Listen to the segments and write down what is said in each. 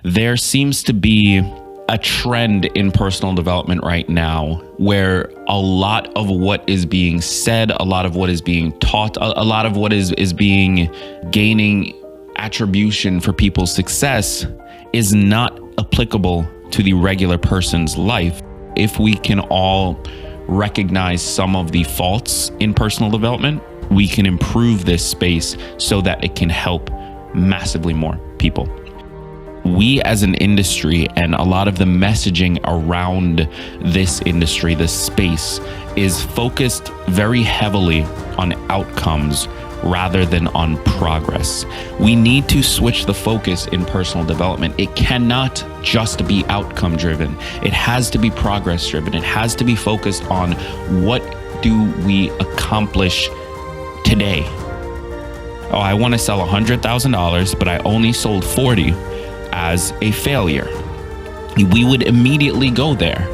There seems to be a trend in personal development right now where a lot of what is being said, a lot of what is being taught, a lot of what is being gaining attribution for people's success is not applicable to the regular person's life. If we can all recognize some of the faults in personal development, we can improve this space so that it can help massively more people. We as an industry, and a lot of the messaging around this industry, this space, is focused very heavily on outcomes rather than on progress. We need to switch the focus in personal development. It cannot just be outcome driven. It has to be progress driven. It has to be focused on what do we accomplish today. Oh, I want to sell $100,000, but I only sold 40 as a failure. We would immediately go there.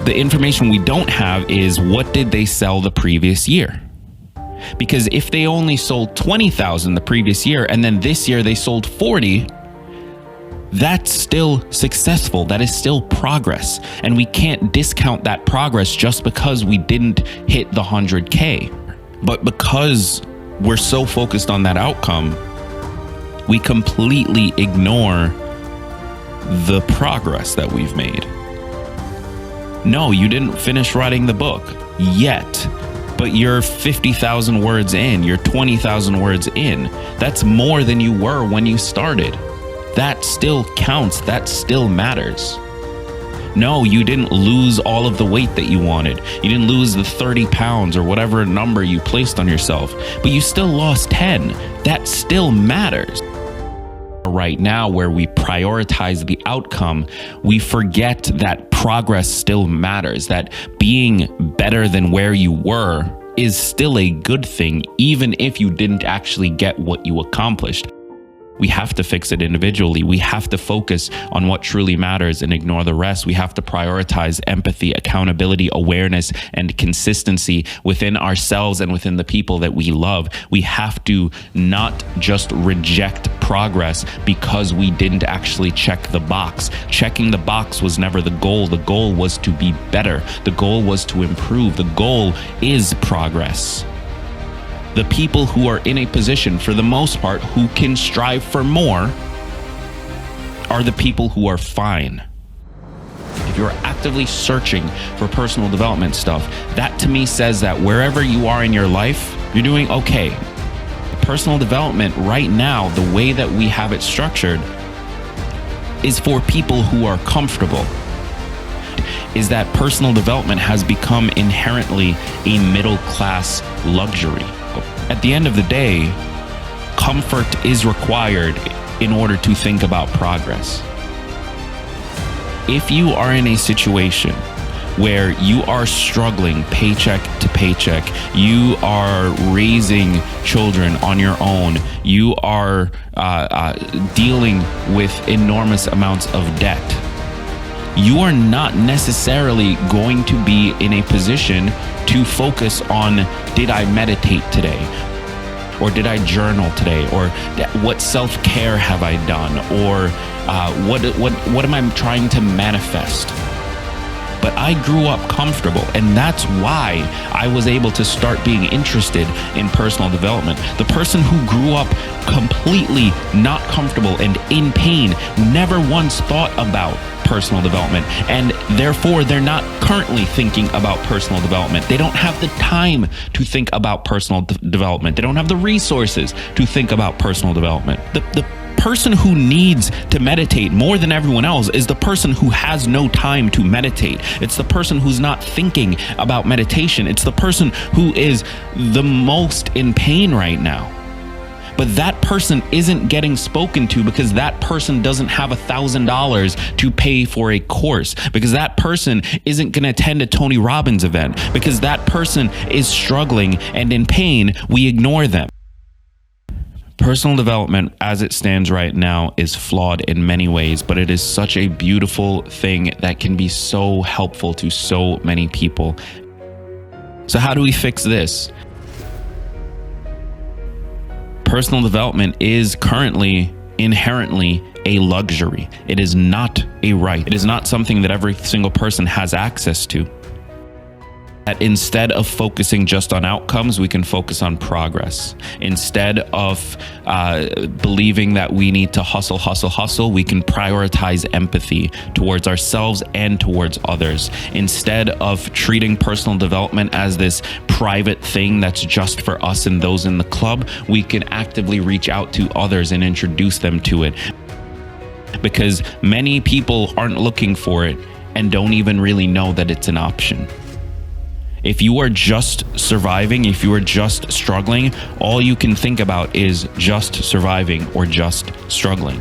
The information we don't have is what did they sell the previous year? Because if they only sold 20,000 the previous year and then this year they sold 40, that's still successful. That is still progress. And we can't discount that progress just because we didn't hit the 100K. But because we're so focused on that outcome, we completely ignore the progress that we've made. No, you didn't finish writing the book yet, but you're 50,000 words in, you're 20,000 words in. That's more than you were when you started. That still counts. That still matters. No, you didn't lose all of the weight that you wanted. You didn't lose the 30 pounds or whatever number you placed on yourself, but you still lost 10. That still matters. Right now, where we prioritize the outcome, we forget that progress still matters, that being better than where you were is still a good thing, even if you didn't actually get what you accomplished. We have to fix it individually. We have to focus on what truly matters and ignore the rest. We have to prioritize empathy, accountability, awareness, and consistency within ourselves and within the people that we love. We have to not just reject progress because we didn't actually check the box. Checking the box was never the goal. The goal was to be better. The goal was to improve. The goal is progress. The people who are in a position, for the most part, who can strive for more are the people who are fine. If you're actively searching for personal development stuff, that to me says that wherever you are in your life, you're doing okay. Personal development right now, the way that we have it structured, is for people who are comfortable. Is that personal development has become inherently a middle-class luxury. At the end of the day, comfort is required in order to think about progress. If you are in a situation where you are struggling paycheck to paycheck, you are raising children on your own, you are dealing with enormous amounts of debt, you are not necessarily going to be in a position to focus on, did I meditate today? Or did I journal today? Or what self-care have I done? Or what am I trying to manifest? But I grew up comfortable, and that's why I was able to start being interested in personal development. The person who grew up completely not comfortable and in pain never once thought about personal development, and therefore they're not currently thinking about personal development. They don't have the time to think about personal development. They don't have the resources to think about personal development. The person who needs to meditate more than everyone else is the person who has no time to meditate. It's the person who's not thinking about meditation. It's the person who is the most in pain right now. But that person isn't getting spoken to because that person doesn't have $1,000 to pay for a course, because that person isn't going to attend a Tony Robbins event, because that person is struggling and in pain. We ignore them. Personal development as it stands right now is flawed in many ways, but it is such a beautiful thing that can be so helpful to so many people. So how do we fix this? Personal development is currently inherently a luxury. It is not a right. It is not something that every single person has access to. That instead of focusing just on outcomes, we can focus on progress. Instead of believing that we need to hustle, we can prioritize empathy towards ourselves and towards others. Instead of treating personal development as this private thing that's just for us and those in the club, we can actively reach out to others and introduce them to it. Because many people aren't looking for it and don't even really know that it's an option. If you are just surviving, if you are just struggling, all you can think about is just surviving or just struggling.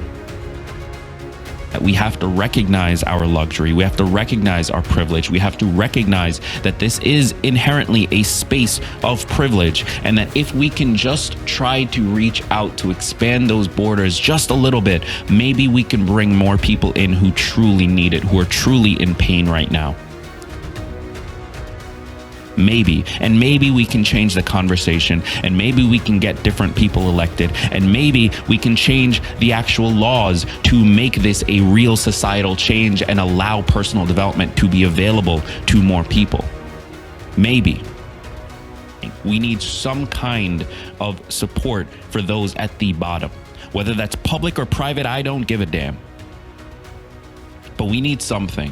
We have to recognize our luxury. We have to recognize our privilege. We have to recognize that this is inherently a space of privilege, and that if we can just try to reach out to expand those borders just a little bit, maybe we can bring more people in who truly need it, who are truly in pain right now. Maybe we can change the conversation, and maybe we can get different people elected, and maybe we can change the actual laws to make this a real societal change and allow personal development to be available to more people. Maybe. We need some kind of support for those at the bottom. Whether that's public or private, I don't give a damn. But we need something.